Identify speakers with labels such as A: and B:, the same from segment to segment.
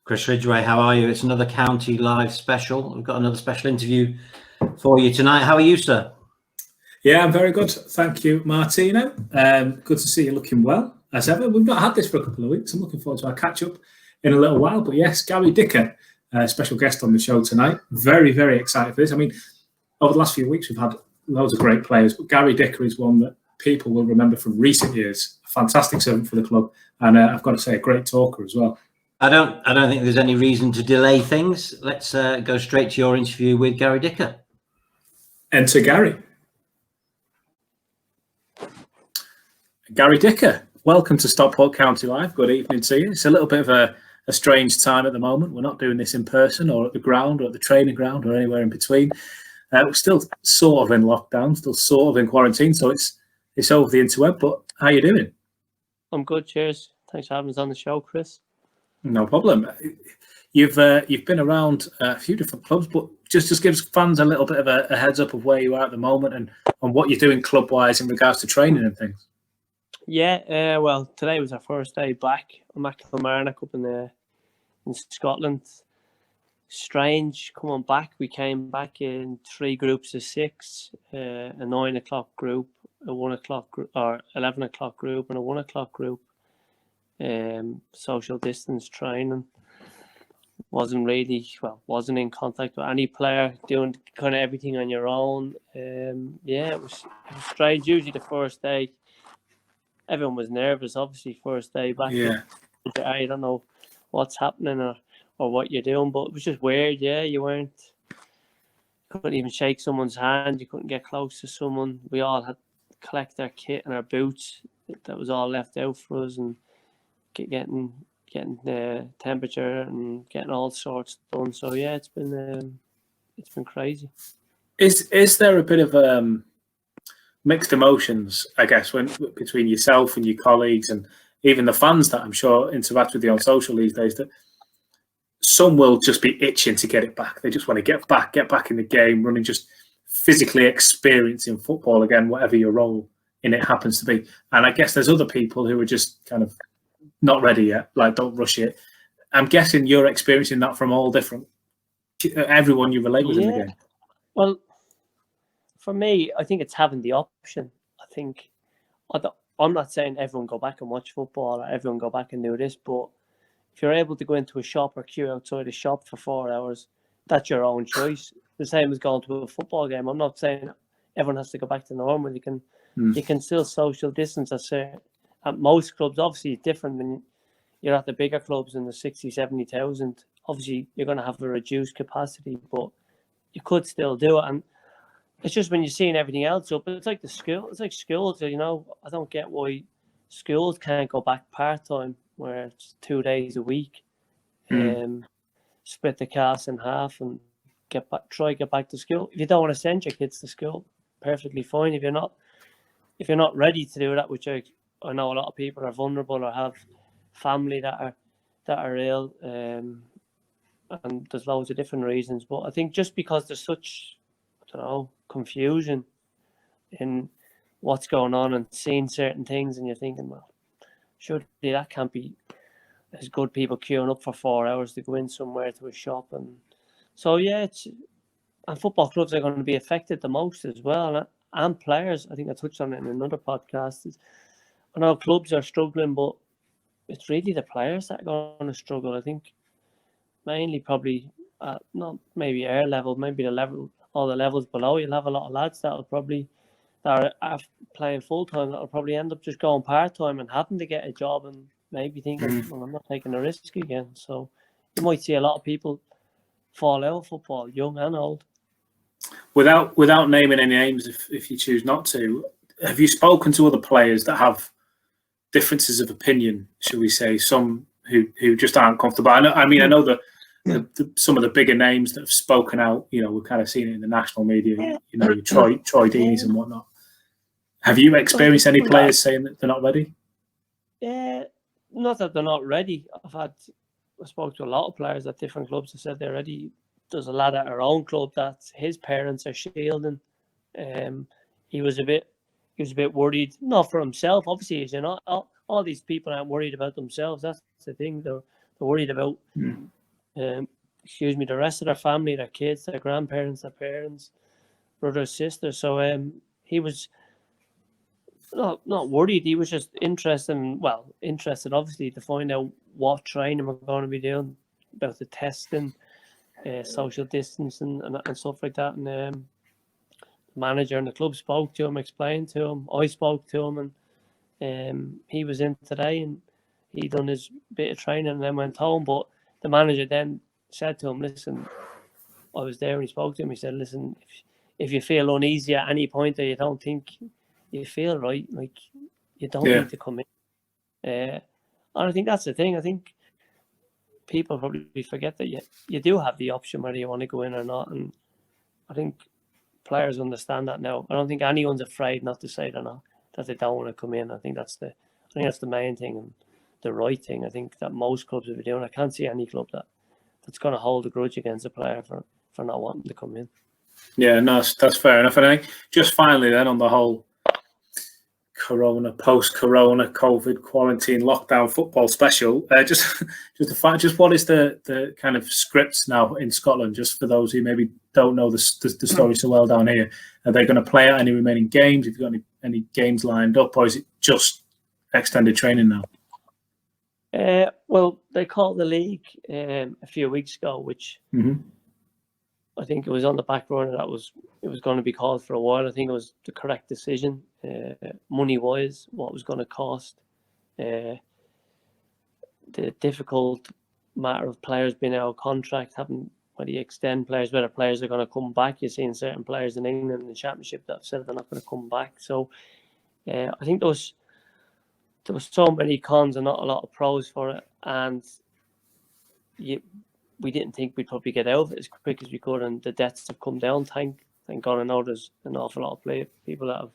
A: Chris Ridgway, how are you? It's another County Live special. We've got another special interview for you tonight. How are you, sir?
B: Yeah, I'm very good. Thank you, Martino. Good to see you looking well, as ever. We've not had this for a couple of weeks. I'm looking forward to our catch-up in a little while. But yes, Gary Dicker, special guest on the show tonight. Very, very excited for this. I mean, over the last few weeks, we've had loads of great players, but Gary Dicker is one that people will remember from recent years. A fantastic servant for the club, and I've got to say, a great talker as well.
A: I don't think there's any reason to delay things. Let's go straight to your interview with Gary Dicker.
B: Enter Gary. Gary Dicker, welcome to Stockport County Live. Good evening to you. It's a little bit of a strange time at the moment. We're not doing this in person or at the ground or at the training ground or anywhere in between. We're still sort of in lockdown, still sort of in quarantine, so it's over the interweb. But how you doing?
C: I'm good, cheers. Thanks for having us on the show, Chris.
B: No problem. You've been around a few different clubs, but just gives fans a little bit of a heads up of where you are at the moment and what you're doing club-wise in regards to training and things.
C: Yeah, well, today was our first day back. I'm at Kilmarnock up in Scotland. Strange coming back. We came back in 3 groups of 6, a 9 o'clock group, a 1 o'clock or 11 o'clock group, and a 1 o'clock group. Social distance training. Wasn't in contact with any player, doing kind of everything on your own. It was strange. Usually the first day, everyone was nervous, obviously, first day back.
B: Yeah.
C: I don't know what's happening or what you're doing, but it was just weird. Yeah, you couldn't even shake someone's hand. You couldn't get close to someone. We all had to collect our kit and our boots. That was all left out for us, and getting the temperature and getting all sorts done. So yeah, it's been crazy.
B: Is there a bit of mixed emotions, I guess, between yourself and your colleagues and even the fans that I'm sure interact with you on social these days, that some will just be itching to get it back. They just want to get back in the game, running, just physically experiencing football again, whatever your role in it happens to be. And I guess there's other people who are just kind of not ready yet, like don't rush it. I'm guessing you're experiencing that from all different, everyone you relate with in the game.
C: Well, for me, I think it's having the option. I think I'm not saying everyone go back and watch football or everyone go back and do this, but if you're able to go into a shop or queue outside a shop for 4 hours, that's your own choice. The same as going to a football game. I'm not saying everyone has to go back to normal. You can still social distance. At most clubs, obviously, it's different when you're at the bigger clubs in the 60, 70,000. Obviously, you're going to have a reduced capacity, but you could still do it. And it's just when you're seeing everything else up, it's like it's like schools. I don't get why schools can't go back part-time, where it's 2 days a week, split the class in half and get back to school. If you don't want to send your kids to school, perfectly fine. If you're not ready to do that, which I know a lot of people are vulnerable or have family that are ill, and there's loads of different reasons. But I think just because there's such, confusion in what's going on and seeing certain things, and you're thinking, well, surely that can't be as good. People queuing up for 4 hours to go in somewhere to a shop, and so and football clubs are going to be affected the most as well, and players. I think I touched on it in another podcast. I know clubs are struggling, but it's really the players that are going to struggle. I think mainly probably not maybe our level, maybe all the levels below. You'll have a lot of lads that are playing full time that will probably end up just going part time and having to get a job and maybe thinking, well, I'm not taking a risk again. So you might see a lot of people fall out of football, young and old.
B: Without naming any names, if you choose not to, have you spoken to other players that have differences of opinion, shall we say, some who just aren't comfortable? I know that some of the bigger names that have spoken out, we've kind of seen it in the national media, Troy Deeney's and whatnot. Have you experienced any players saying that they're not ready?
C: Not that they're not ready. I spoke to a lot of players at different clubs who said they're ready. There's a lad at our own club that his parents are shielding. He was a bit worried, not for himself, obviously. All these people aren't worried about themselves. That's the thing. They're worried about, the rest of their family, their kids, their grandparents, their parents, brothers, sisters. So he was not worried. He was just interested, obviously, to find out what training we're going to be doing, about the testing, social distancing and stuff like that. And the manager and the club spoke to him, explained to him. I spoke to him, and he was in today, and he done his bit of training and then went home. But the manager then said to him, listen, I was there and he spoke to him. He said, listen, if you feel uneasy at any point or you don't think you feel right, like, you don't need to come in. And I think that's the thing. I think people probably forget that you do have the option whether you want to go in or not. And I think players understand that now. I don't think anyone's afraid not to say that they don't want to come in. I think that's the main thing and the right thing. I think that most clubs will be doing. I can't see any club that's going to hold a grudge against a player for not wanting to come in.
B: Yeah, no, that's fair enough. And I think just finally then on the whole Corona, post-Corona, COVID, quarantine, lockdown football special, just what is the kind of scripts now in Scotland, just for those who maybe don't know the story so well down here? Are they going to play out any remaining games? Have you got any games lined up, or is it just extended training now?
C: Well, they called the league a few weeks ago, which I think it was on the back burner it was going to be called for a while. I think it was the correct decision, money-wise, what was going to cost. The difficult matter of players being out of contract, having whether you extend players, whether players are going to come back. You're seeing certain players in England in the Championship that have said they're not going to come back. So I think there was so many cons and not a lot of pros for it, and we didn't think we'd probably get out of it as quick as we could, and the deaths have come down. Thank God. I know there's an awful lot of people that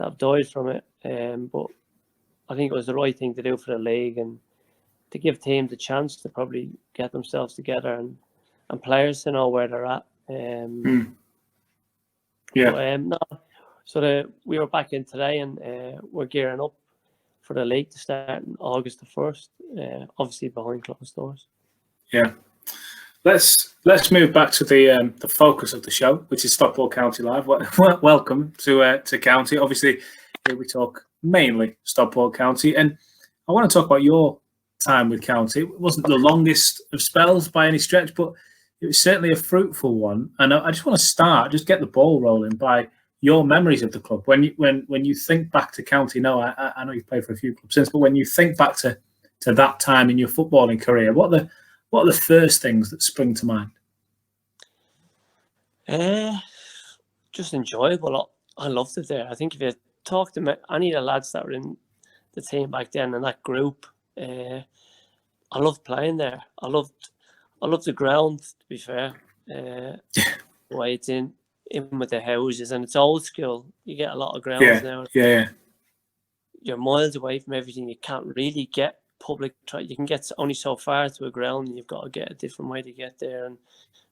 C: have died from it, but I think it was the right thing to do for the league and to give teams a chance to probably get themselves together and players to know where they're at. We were back in today, and we're gearing up for the league to start on August the 1st, obviously behind closed doors. Yeah.
B: Let's move back to the focus of the show, which is Stockport County Live. Welcome to County. Obviously, here we talk mainly Stockport County, and I want to talk about your time with County. It wasn't the longest of spells by any stretch, but it was certainly a fruitful one. And I just want to just get the ball rolling by your memories of the club. When you think back to County, I know you've played for a few clubs since, but when you think back to that time in your footballing career, what are the first things that spring to mind?
C: Just enjoyable. I loved it there. I think if you talk to any of the lads that were in the team back then and that group, I loved playing there. I loved the ground, to be fair. The way it's in with the houses, and it's old school. You get a lot of grounds now.
B: Yeah.
C: You're miles away from everything. You can't really get public. You can get only so far to a ground, and you've got to get a different way to get there. And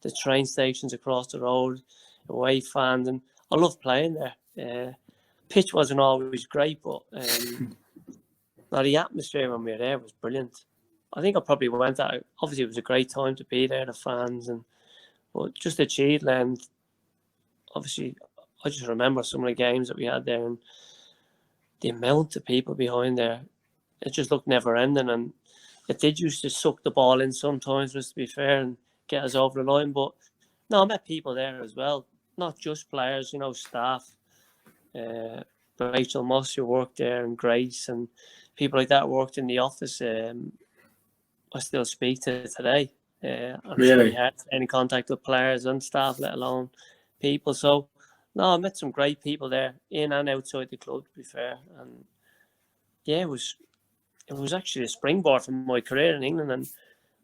C: the train stations across the road, away fans, and I loved playing there. Pitch wasn't always great, but the atmosphere when we were there was brilliant. I think I probably went out. Obviously, it was a great time to be there, the fans, but just the Cheadland. Obviously, I just remember some of the games that we had there and the amount of people behind there. It just looked never ending, and it did used to suck the ball in sometimes, just to be fair, and get us over the line. But no, I met people there as well, not just players, staff. Rachel Moss, who worked there, and Grace, and people like that worked in the office. I still speak to today. I'm really hard to stay in contact with players and staff, let alone people. So no, I met some great people there, in and outside the club, to be fair. And yeah, it was actually a springboard for my career in England, and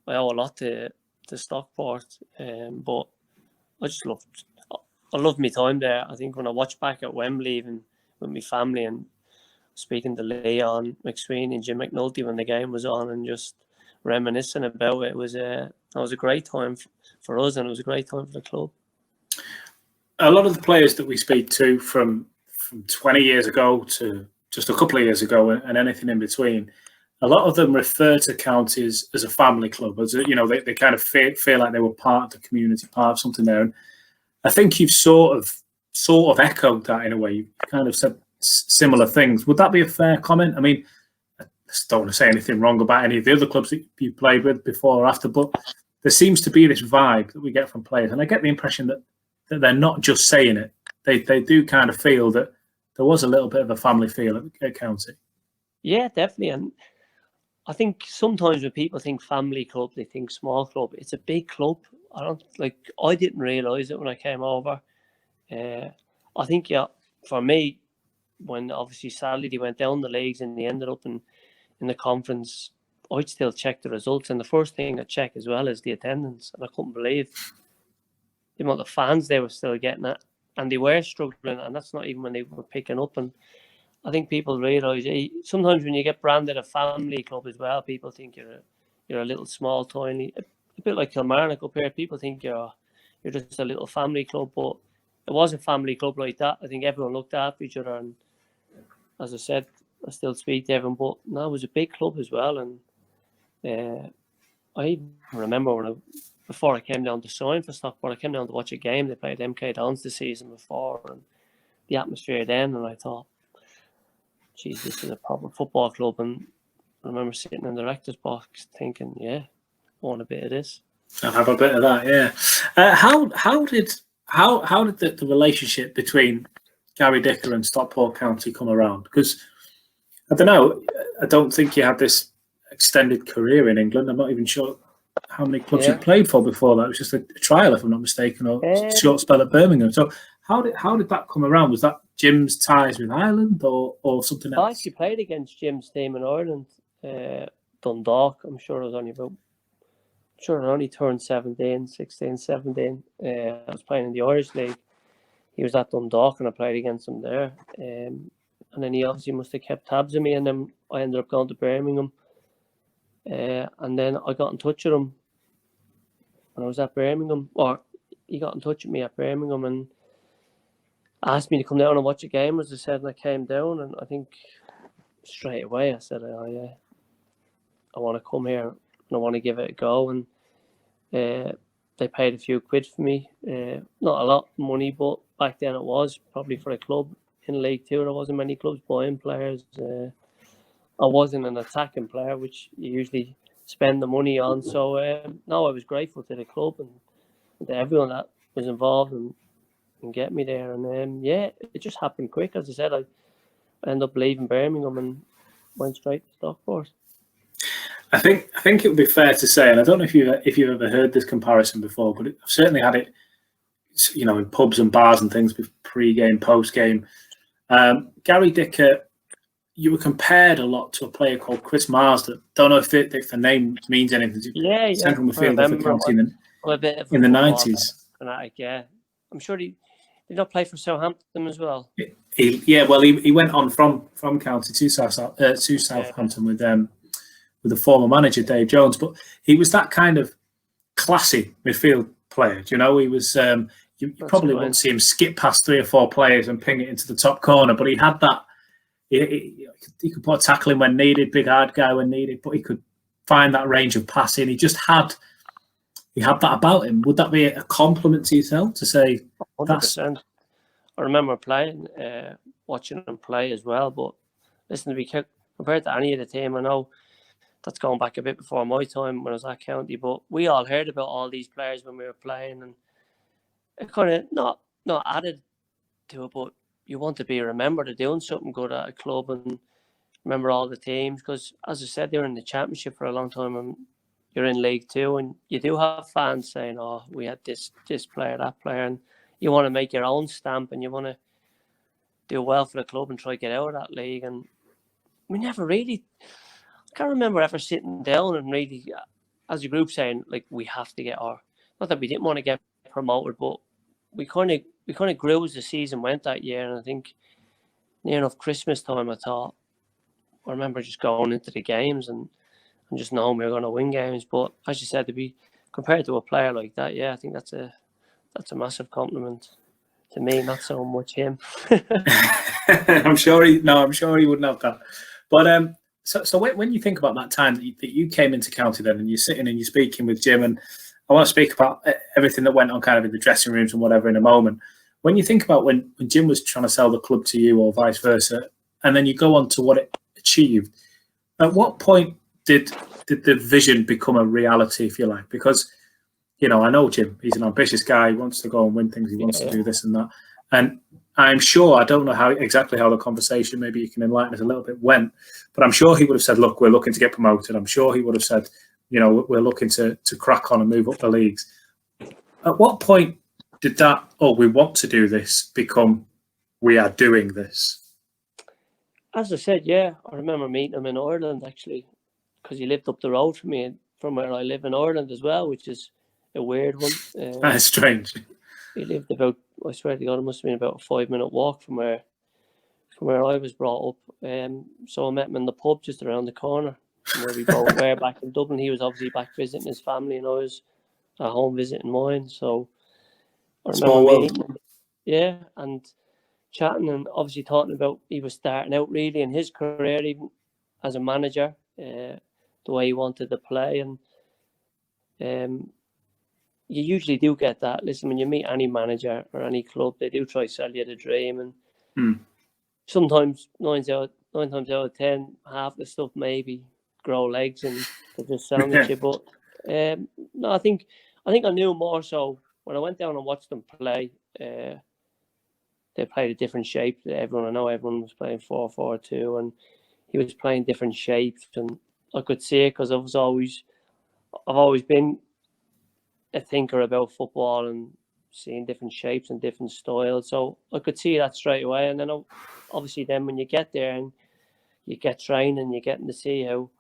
C: I owe a lot to Stockport. But I just loved my time there. I think when I watch back at Wembley, even with my family, and speaking to Leon McSweeney and Jim McNulty when the game was on, and just reminiscing about it, it was a great time for us, and it was a great time for the club.
B: A lot of the players that we speak to from 20 years ago to just a couple of years ago and anything in between, a lot of them refer to counties as a family club, as a, you know, they kind of feel like they were part of the community, part of something there. And I think you've sort of echoed that in a way. You kind of said similar things. Would that be a fair comment? I mean, I just don't want to say anything wrong about any of the other clubs that you played with before or after, but there seems to be this vibe that we get from players, and I get the impression that they're not just saying it. They do kind of feel that there was a little bit of a family feel at County.
C: Yeah, definitely. And I think sometimes when people think family club, they think small club. It's a big club. I didn't realise it when I came over. I think, yeah, for me, when obviously sadly they went down the leagues and they ended up in the conference, I'd still check the results. And the first thing I check as well is the attendance. And I couldn't believe the amount of fans they were still getting at. And they were struggling, and that's not even when they were picking up. And I think people realise sometimes when you get branded a family club as well, people think you're a little small, tiny, a bit like Kilmarnock up here. People think you're just a little family club, but it was a family club like that. I think everyone looked after each other, and as I said, I still speak to everyone. But no, it was a big club as well, and I even remember before I came down to sign for Stockport, I came down to watch a game. They played MK Dons the season before, and the atmosphere then, and I thought, geez, this is a proper football club. And I remember sitting in the director's box thinking, yeah, I want a bit of this.
B: I'll have a bit of that, yeah. How did the relationship between Gary Dicker and Stockport County come around? Because I don't know, I don't think you had this extended career in England. I'm not even sure how many clubs you played for before that. It was just a trial, if I'm not mistaken, or a short spell at Birmingham. So how did that come around? Was that Jim's ties with Ireland or something else?
C: I actually played against Jim's team in Ireland, Dundalk. I'm sure I only turned 16, 17. I was playing in the Irish League. He was at Dundalk, and I played against him there. And then he obviously must have kept tabs of me, and then I ended up going to Birmingham. And then I got in touch with him when I was at Birmingham, or he got in touch with me at Birmingham and asked me to come down and watch a game, as I said, and I came down, and I think straight away I said, I want to come here and I want to give it a go. And they paid a few quid for me, not a lot of money, but back then it was probably for a club in League Two. There wasn't many clubs buying players. I wasn't an attacking player, which you usually spend the money on. So no, I was grateful to the club and to everyone that was involved and get me there. And yeah, it just happened quick. As I said, I ended up leaving Birmingham and went straight to Stockport.
B: I think it would be fair to say, and I don't know if you've ever heard this comparison before, but I've certainly had it, you know, in pubs and bars and things, with pre-game, post-game. Gary Dicker, you were compared a lot to a player called Chris Marsden. Don't know if the name means anything.
C: Yeah.
B: Central midfielder for County in the 90s.
C: Yeah, I'm sure he did not play for Southampton as well.
B: He went on from County to Southampton with the former manager Dave Jones, but he was that kind of classy midfield player. You know, he was. You probably won't see him skip past 3 or 4 players and ping it into the top corner, but he had that. He could put a tackle in when needed, big hard guy when needed, but he could find that range of passing. He had that about him. Would that be a compliment to yourself to say?
C: 100%. I remember playing, watching him play as well. But listen, to be compared to any of the team, I know that's going back a bit before my time when I was at County. But we all heard about all these players when we were playing, and it kind of not added to it, but you want to be remembered as doing something good at a club and remember all the teams, because as I said, they're in the Championship for a long time and you're in League Two, and you do have fans saying, oh, we had this player, that player, and you want to make your own stamp and you want to do well for the club and try to get out of that league. And we never really, I can't remember ever sitting down and really as a group saying, like, we have to get not that we didn't want to get promoted, but we kind of grew as the season went that year. And I think near enough Christmas time, I remember just going into the games and just knowing we were going to win games. But as you said, to be compared to a player like that, yeah, I think that's a massive compliment to me, not so much him.
B: I'm sure he wouldn't have that. But So when you think about that time that you came into county then, and you're sitting and you're speaking with Jim, and I want to speak about everything that went on kind of in the dressing rooms and whatever in a moment. When you think about when Jim was trying to sell the club to you or vice versa, and then you go on to what it achieved, at what point did the vision become a reality, if you like? Because, you know, I know Jim, he's an ambitious guy. He wants to go and win things. He wants to do this and that. And I'm sure, I don't know exactly how the conversation, maybe you can enlighten us a little bit, went, but I'm sure he would have said, look, we're looking to get promoted. I'm sure he would have said, you know, we're looking to crack on and move up the leagues. At what point did that, oh, we want to do this, become, we are doing this?
C: As I said, yeah, I remember meeting him in Ireland, actually, because he lived up the road from me, from where I live in Ireland as well, which is a weird one.
B: That's strange.
C: He lived about, I swear to God, it must have been about a 5-minute walk from where I was brought up. So I met him in the pub just around the corner, from where we both were back in Dublin. He was obviously back visiting his family, and I was at home visiting mine. So I remember meeting him, yeah, and chatting, and obviously talking about he was starting out really in his career, even as a manager, the way he wanted to play, and you usually do get that. Listen, when you meet any manager or any club, they do try to sell you the dream, and sometimes 9 times out of 10, half the stuff maybe grow legs and they're just selling it to you. But no, I think I knew more so when I went down and watched them play. They played a different shape. I know everyone was playing 4-4-2, and he was playing different shapes, and I could see it because I've always been a thinker about football and seeing different shapes and different styles. So I could see that straight away. And then obviously then when you get there and you get training, you're getting to see how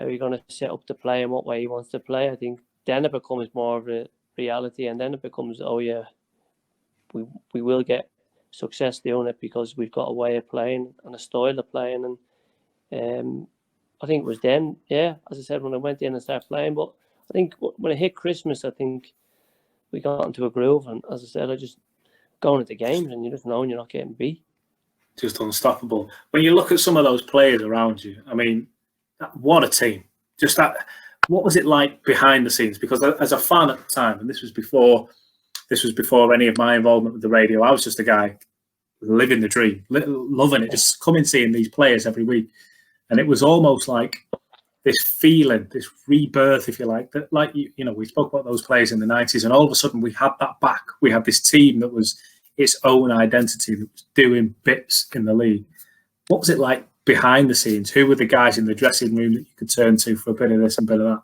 C: you're going to set up the play and what way he wants to play. I think then it becomes more of a reality, and then it becomes, oh yeah, we will get success doing it because we've got a way of playing and a style of playing. And I think it was then, yeah, as I said, when I went in and started playing. But I think when it hit Christmas, I think we got into a groove. And as I said, I just going into games and you just know you're not getting beat.
B: Just unstoppable. When you look at some of those players around you, I mean, what a team. Just that, what was it like behind the scenes? Because as a fan at the time, and this was before any of my involvement with the radio, I was just a guy living the dream, loving it, just coming seeing these players every week. And it was almost like this feeling, this rebirth, if you like, that, like, you know, we spoke about those players in the 90s, and all of a sudden we had that back. We had this team that was its own identity, that was doing bits in the league. What was it like behind the scenes? Who were the guys in the dressing room that you could turn to for a bit of this and a bit of that?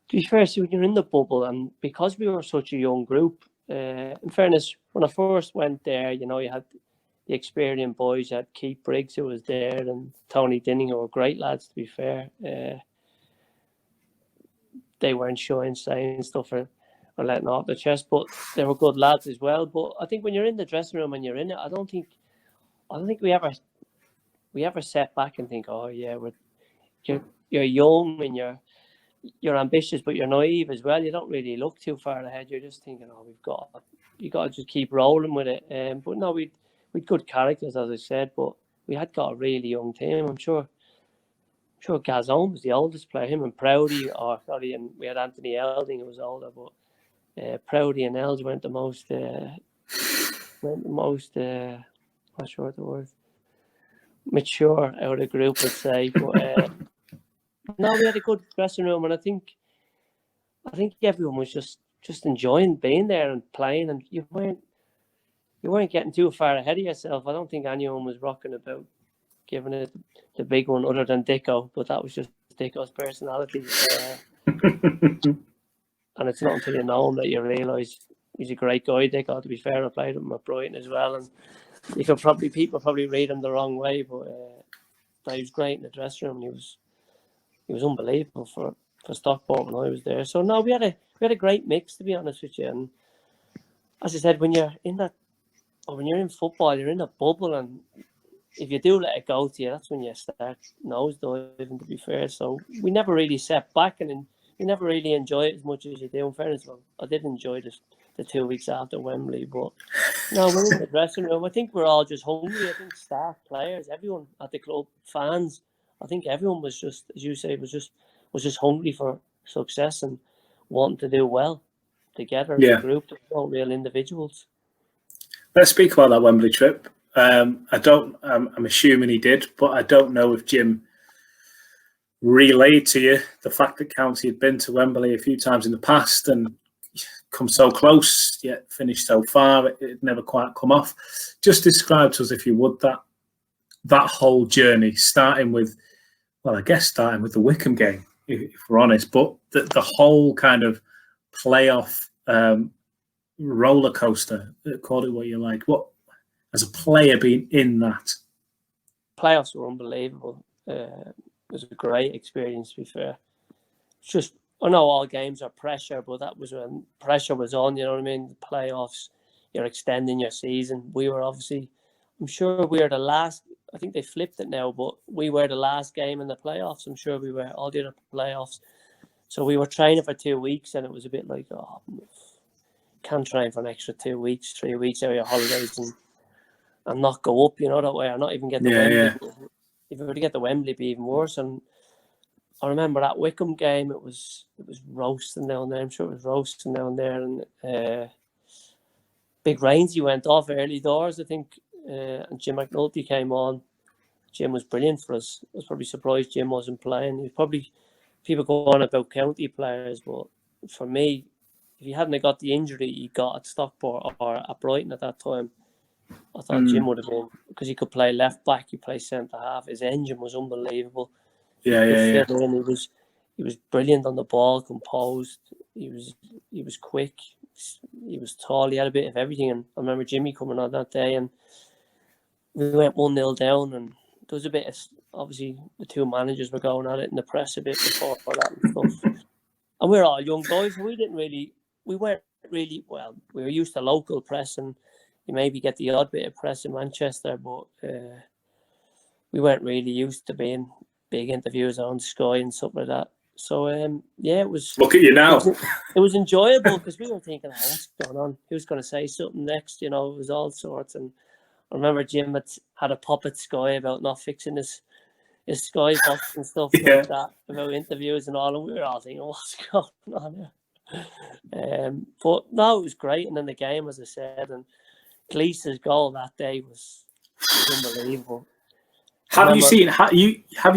C: To be fair, so when you're in the bubble, and because we were such a young group, in fairness, when I first went there, you know, you had the experienced boys. You had Keith Briggs, who was there, and Tony Dinning, who were great lads, to be fair. They weren't shy in saying stuff or letting off their chest, but they were good lads as well. But I think when you're in the dressing room and you're in it, I don't think we ever set back and think, oh yeah, you're young and you're ambitious, but you're naive as well. You don't really look too far ahead. You're just thinking, oh, you got to just keep rolling with it. But no, we'd good characters, as I said, but we had got a really young team. I'm sure Gazone was the oldest player, him and Proudy, and we had Anthony Elding, who was older, but Proudy and Els went the most, not sure what the word, mature out of the group, I'd say. But no, we had a good dressing room, and I think everyone was just enjoying being there and playing, and you weren't getting too far ahead of yourself. I don't think anyone was rocking about giving it the big one other than Dicko, but that was just Dicko's personality. And it's not until you know him that you realise he's a great guy, Dicko. To be fair, I played with him at Brighton as well, and people probably read him the wrong way, but he was great in the dressing room. He was unbelievable for Stockport when I was there. So no, we had a great mix, to be honest with you. And as I said, when you're in football, you're in a bubble, and if you do let it go to you, that's when you start nosediving, to be fair. So we never really set back, and you never really enjoy it as much as you do. In fairness, I did enjoy the the 2 weeks after Wembley. But no, we're in the dressing room. I think we're all just hungry. I think staff, players, everyone at the club, fans. I think everyone was just, as you say, was just hungry for success and wanting to do well together as a group. They weren't real individuals.
B: Let's speak about that Wembley trip. I'm assuming he did, but I don't know if Jim relayed to you the fact that County had been to Wembley a few times in the past and come so close, yet finished so far. It never quite come off. Just describe to us, if you would, that whole journey, starting with the Wycombe game, if we're honest, but the whole kind of playoff roller coaster, call it what you like. What, as a player, being in that?
C: Playoffs were unbelievable. It was a great experience, to be fair. It's just, I know all games are pressure, but that was when pressure was on, you know what I mean? The playoffs, you're extending your season. We were obviously, I'm sure we were the last, I think they flipped it now, but we were the last game in the playoffs. I'm sure we were all the other playoffs. So we were training for 2 weeks, and it was a bit like, can't train for an extra 2 weeks, 3 weeks out of your holidays and not go up, you know, that way, or not even get the Wembley. Yeah. If we were to get the Wembley, it'd be even worse. And I remember that Wycombe game, it was roasting down there. I'm sure it was roasting down there. And big rains, he went off early doors, I think. And Jim McNulty came on. Jim was brilliant for us. I was probably surprised Jim wasn't playing. He was probably, people go on about county players, but for me, if he hadn't got the injury he got at Stockport or at Brighton at that time, I thought Jim would have been, because he could play left back, he played centre half. His engine was unbelievable.
B: Yeah.
C: He was brilliant on the ball, composed. He was quick. He was tall. He had a bit of everything. And I remember Jimmy coming on that day, and we went 1-0 down, and there was a bit of, obviously the two managers were going at it in the press a bit before that and stuff. And we were all young guys, and we weren't really, well, we were used to local press, and you maybe get the odd bit of press in Manchester, but we weren't really used to being big interviews on Sky and stuff like that. So, it was...
B: Look at you now.
C: It was enjoyable, because we were thinking, what's going on? Who's going to say something next? You know, it was all sorts. And I remember Jim had a pop at Sky about not fixing his Sky box and stuff like that, about interviews and all, and we were all thinking, what's going on here? But no, it was great. And then the game, as I said, and Gleese's goal that day was unbelievable.
B: Have you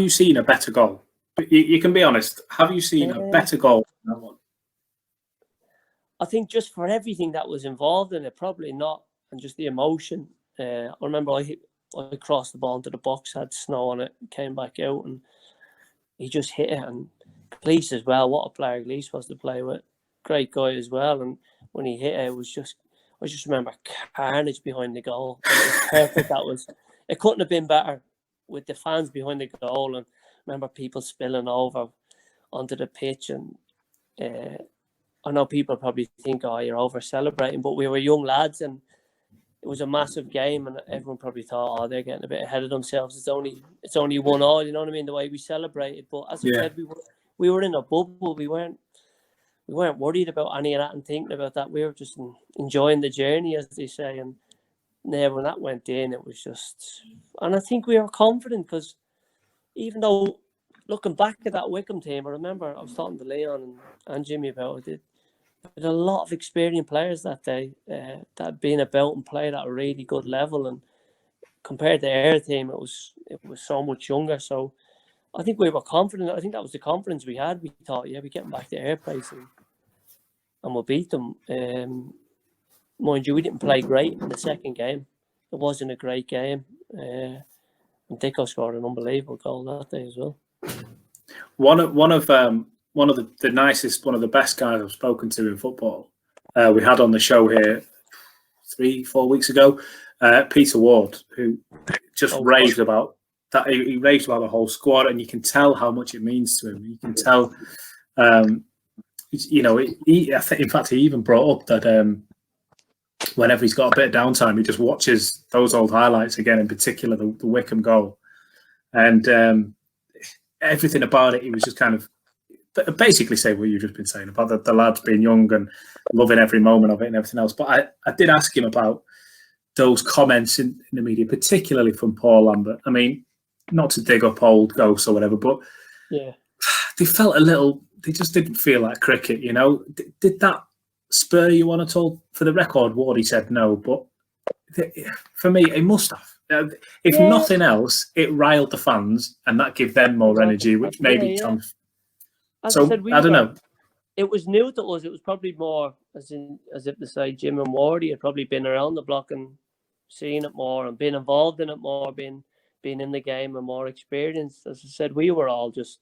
B: seen a better goal? You can be honest. Have you seen a better goal than that one?
C: I think just for everything that was involved in it, probably not, and just the emotion. I remember I crossed the ball into the box, had snow on it, came back out, and he just hit it. And Gleese as well, what a player Gleese was to play with. Great guy as well. And when he hit it, I just remember carnage behind the goal. And it was perfect. It couldn't have been better, with the fans behind the goal. And I remember people spilling over onto the pitch. And I know people probably think, you're over celebrating, but we were young lads, and it was a massive game, and everyone probably thought, they're getting a bit ahead of themselves. It's only 1-1, you know what I mean? The way we celebrated. But as I said, we were in a bubble. We weren't worried about any of that and thinking about that. We were just enjoying the journey, as they say. And when that went in, it was just... And I think we were confident, because even though, looking back at that Wycombe team, I remember I was talking to Leon and Jimmy about it. There were a lot of experienced players that day that had been about and played at a really good level. And compared to our team, it was so much younger. So I think we were confident. I think that was the confidence we had. We thought, we're getting back to our place and we'll beat them. Mind you, we didn't play great in the second game. It wasn't a great game. And Dicko scored an unbelievable goal that day as well.
B: One of the nicest, one of the best guys I've spoken to in football, we had on the show here 3-4 weeks ago, Peter Ward, who just raved about that. He raved about the whole squad, and you can tell how much it means to him. You can tell, I think, in fact, he even brought up that whenever he's got a bit of downtime, he just watches those old highlights again, in particular the Wycombe goal. And everything about it, he was just kind of basically say what you've just been saying about the lads being young and loving every moment of it and everything else. But I did ask him about those comments in the media, particularly from Paul Lambert. I mean, not to dig up old ghosts or whatever, but
C: Yeah.
B: they felt a little. They just didn't feel like cricket, you know. Did that spur you on at all? For the record, Wardy said no, but for me, it must have. If nothing else, it riled the fans, and that gave them more energy, which maybe Tom.
C: As
B: So
C: I said,
B: I don't know.
C: It was new to us. It was probably more as if to say Jim and Wardy had probably been around the block and seen it more and been involved in it more, been in the game and more experienced. As I said, we were all just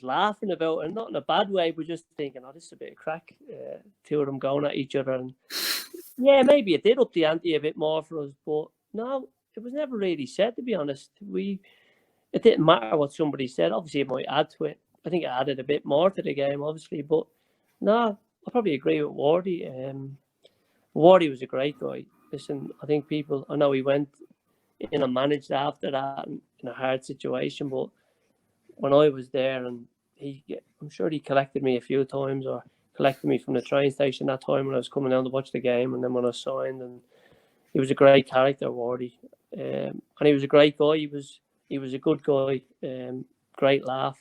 C: laughing about it, and not in a bad way, but just thinking, oh, this is a bit of crack. Two of them going at each other, and yeah, maybe it did up the ante a bit more for us, but no, it was never really said, to be honest. It didn't matter what somebody said. Obviously, it might add to it. I think it added a bit more to the game, obviously, but no, I probably agree with Wardy. Wardy was a great guy. Listen, I know he went in and managed after that in a hard situation, but when I was there, and I'm sure he collected me a few times, or collected me from the train station that time when I was coming down to watch the game, and then when I signed, and he was a great character, Wardy, and he was a great guy. He was a good guy, great laugh.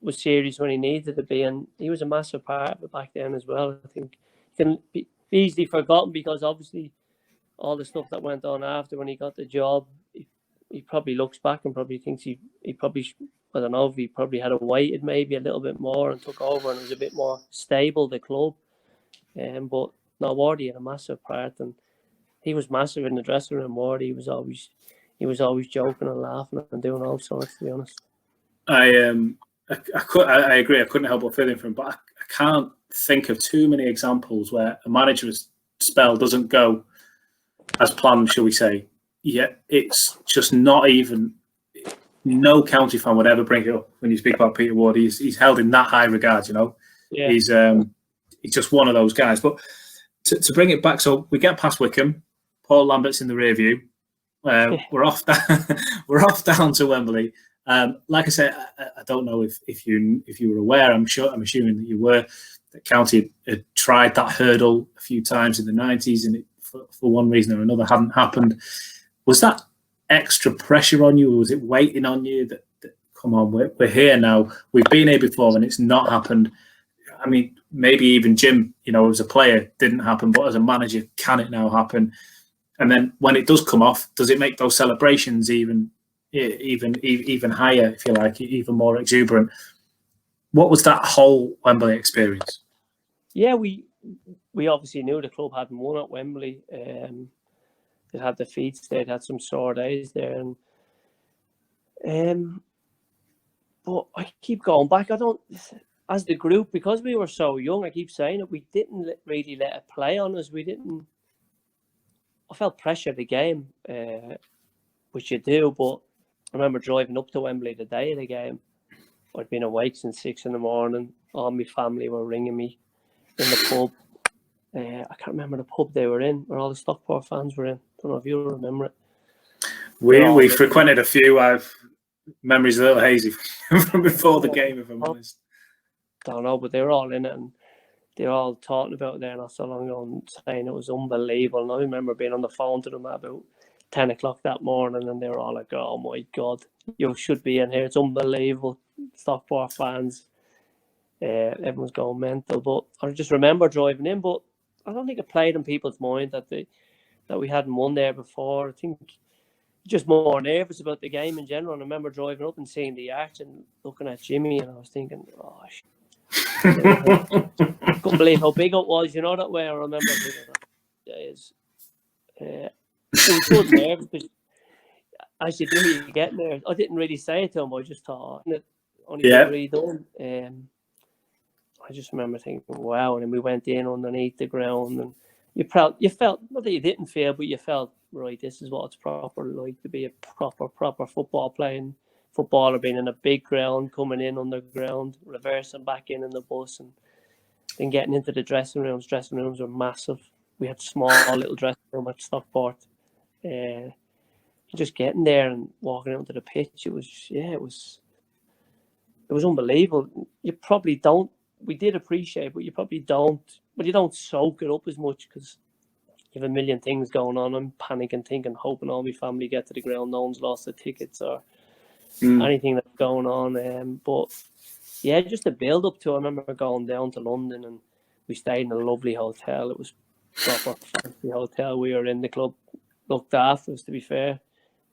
C: Was serious when he needed to be, and he was a massive part of it back then as well. I think he can be easily forgotten because obviously all the stuff that went on after when he got the job, he probably looks back and probably thinks he probably, I don't know if he probably had waited maybe a little bit more and took over and was a bit more stable, the club. But no, Wardy had a massive part, and he was massive in the dressing room. Wardy was always joking and laughing and doing all sorts, to be honest. I
B: agree. I couldn't help but feeling for him, but I can't think of too many examples where a manager's spell doesn't go as planned, shall we say. Yet it's just not even. No county fan would ever bring it up when you speak about Peter Ward. He's held in that high regard, you know. Yeah. He's just one of those guys. But to bring it back, so we get past Wickham. Paul Lambert's in the rear view. We're off down to Wembley. Like I said, I don't know if you were aware. I'm assuming that you were. That County had tried that hurdle a few times in the 90s, and it, for one reason or another, hadn't happened. Was that extra pressure on you, or was it waiting on you that come on, we're here now. We've been here before, and it's not happened. I mean, maybe even Jim, you know, as a player, didn't happen, but as a manager, can it now happen? And then when it does come off, does it make those celebrations even higher, if you like, even more exuberant? What was that whole Wembley experience?
C: Yeah, we obviously knew the club hadn't won at Wembley. It had defeats there, it had some sore days there, and but I keep going back. As the group, because we were so young, I keep saying it, we didn't really let it play on us. I felt pressure of the game, which you do, but I remember driving up to Wembley the day of the game. I'd been awake since 6 a.m. All my family were ringing me in the pub. I can't remember the pub they were in, where all the Stockport fans were in. I don't know if you remember it.
B: We frequented a few. I've memories a little hazy from before the game, if I'm honest.
C: I don't know, but they were all in it, and they were all talking about it there not so long ago and saying it was unbelievable. And I remember being on the phone to them at about 10 o'clock that morning, and they were all like, "Oh my God, you should be in here. It's unbelievable." Stockport fans, everyone's going mental. But I just remember driving in, but I don't think it played in people's mind that we hadn't won there before. I think just more nervous about the game in general. And I remember driving up and seeing the arch and looking at Jimmy, and I was thinking, "Oh, couldn't believe how big it was." You know that way. I remember thinking that days. It was good nerves, because as you do, you get nerves. I didn't really say it to him. I just thought, only redone. I just remember thinking, wow. And then we went in underneath the ground, and you felt, not that you didn't feel, but you felt, right, this is what it's proper like to be a proper footballer, being in a big ground, coming in underground, reversing back in the bus, and then getting into the dressing rooms. Dressing rooms were massive. We had small little dressing room at Stockport. Just getting there and walking out to the pitch, it was was unbelievable. You probably don't. We did appreciate it, but you probably don't. But you don't soak it up as much because you have a million things going on. I'm panicking, thinking, hoping all my family get to the ground. No one's lost the tickets or anything that's going on. But yeah, just the build up to. I remember going down to London and we stayed in a lovely hotel. It was proper fancy hotel. We were in. The club looked after us, to be fair.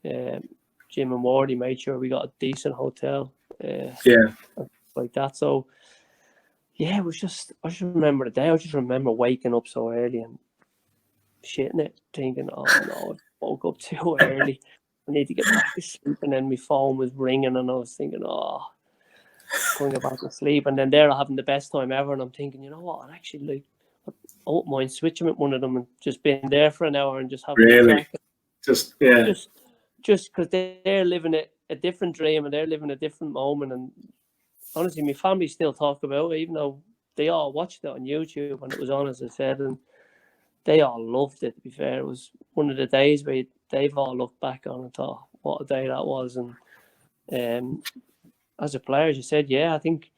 C: Jim and Wardy made sure we got a decent hotel. Like that. So yeah, it was just, I just remember the day. I just remember waking up so early and shitting it, thinking, oh no, I woke up too early. I need to get back to sleep. And then my phone was ringing and I was thinking, oh, couldn't get back to sleep. And then there I'm having the best time ever. And I'm thinking, you know what, I'd actually like, I won't mind switching with one of them and just being there for an hour and just having a crack.
B: Just
C: because they're living a different dream and they're living a different moment. And honestly, my family still talk about it, even though they all watched it on YouTube and it was on, as I said, and they all loved it, to be fair. It was one of the days where they've all looked back on and thought, what a day that was. And as a player, as you said, yeah, I think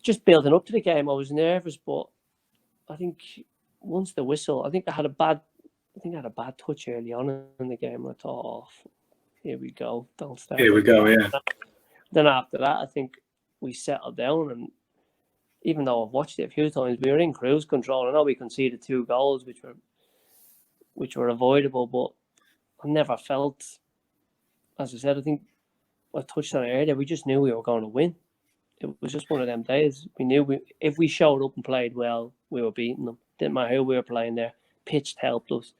C: just building up to the game, I was nervous, but I think once the whistle, I think I had a bad touch early on in the game. I thought, oh, here we go. Don't start.
B: Here we go, yeah.
C: Then after that, I think we settled down, and even though I've watched it a few times, we were in cruise control. I know we conceded 2 goals, which were avoidable, but I never felt, as I said, I think I touched on it earlier, we just knew we were going to win. It was just one of them days. We knew if we showed up and played well, we were beating them. Didn't matter who we were playing there. Pitch helped us.